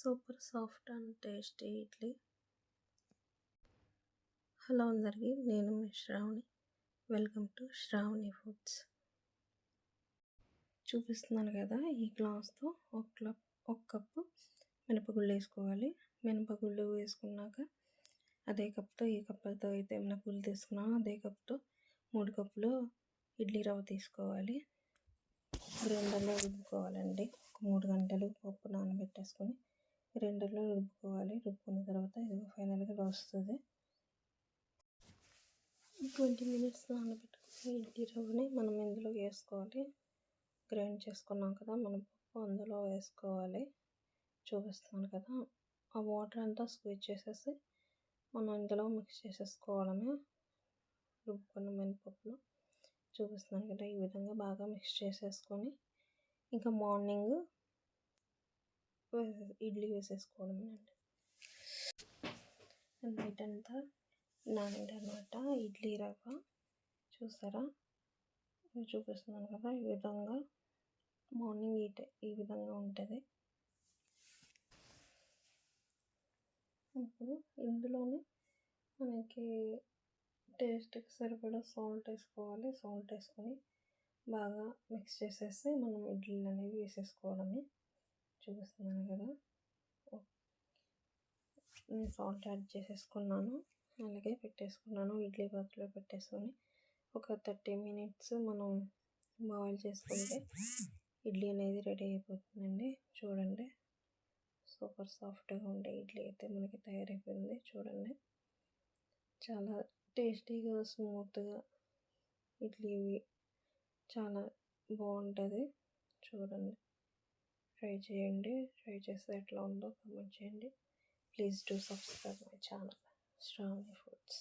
Super soft and tasty idli. Hello అందరికీ, నేను మీ Shravani. Welcome to Shravani foods. చూపిస్తున్నాను కదా, ఈ గ్లాస్తో ఒక కప్పు మినపగుళ్ళు వేసుకోవాలి. మినపగుళ్ళు వేసుకున్నాక అదే కప్తో, ఈ కప్పుతో అయితే మినపగుళ్ళు తీసుకున్నామో అదే కప్తో 3 కప్పులు ఇడ్లీ రవ్వ తీసుకోవాలి. గ్రైండర్లో రుబ్బుకోవాలండి. 3 గంటలు పప్పు నానబెట్టేసుకొని గ్రైండర్లో రుబ్బుకోవాలి. రుబ్బుకున్న తర్వాత ఇది ఫైనల్గా వస్తుంది. 20 మినిట్స్ నానబెట్టుకుని ఇడ్లీ రవ్వని మనం ఇందులో వేసుకోవాలి. గ్రైండ్ చేసుకున్నాం కదా మనం పప్పు, అందులో వేసుకోవాలి. చూపిస్తున్నాను కదా, ఆ వాటర్ అంతా స్క్వీజ్ చేసేసి మనం ఇందులో మిక్స్ చేసేసుకోవడమే. రుబ్బుకున్న మినపప్పులో చూపిస్తున్నాను కదా, ఈ విధంగా బాగా మిక్స్ చేసేసుకొని ఇంకా మార్నింగ్ ఇడ్లీ వేసేసుకోవడమేనండి. నైట్ అంతా నానిందనమాట ఇడ్లీ రవ్వ. చూసారా, చూపిస్తున్నాను కదా, ఈ విధంగా మార్నింగ్ ఈ విధంగా ఉంటుంది. ఇప్పుడు ఇందులోనే మనకి టేస్ట్కి సరిపడా సాల్ట్ వేసుకోవాలి. సాల్ట్ వేసుకొని బాగా మిక్స్ చేసేసి మనం ఇడ్లీలు అనేవి వేసేసుకోవడమే. చూపిస్తున్నాను కదా, నేను సాల్ట్ యాడ్ చేసేసుకున్నాను. అలాగే పెట్టేసుకున్నాను. ఇడ్లీ పాత్రలో పెట్టేసుకొని ఒక 30 మినిట్స్ మనం బాయిల్ చేసుకుంటే ఇడ్లీ అనేది రెడీ అయిపోతుందండి. చూడండి, సూపర్ సాఫ్ట్గా ఉండే ఇడ్లీ అయితే మనకి తయారైపోయింది. చూడండి, చాలా టేస్టీగా, స్మూత్గా ఇడ్లీ చాలా బాగుంటుంది. చూడండి, ట్రై చేయండి. ట్రై చేస్తే ఎట్లా ఉందో కామెంట్ చేయండి. Please do subscribe my channel, Shravani Foods.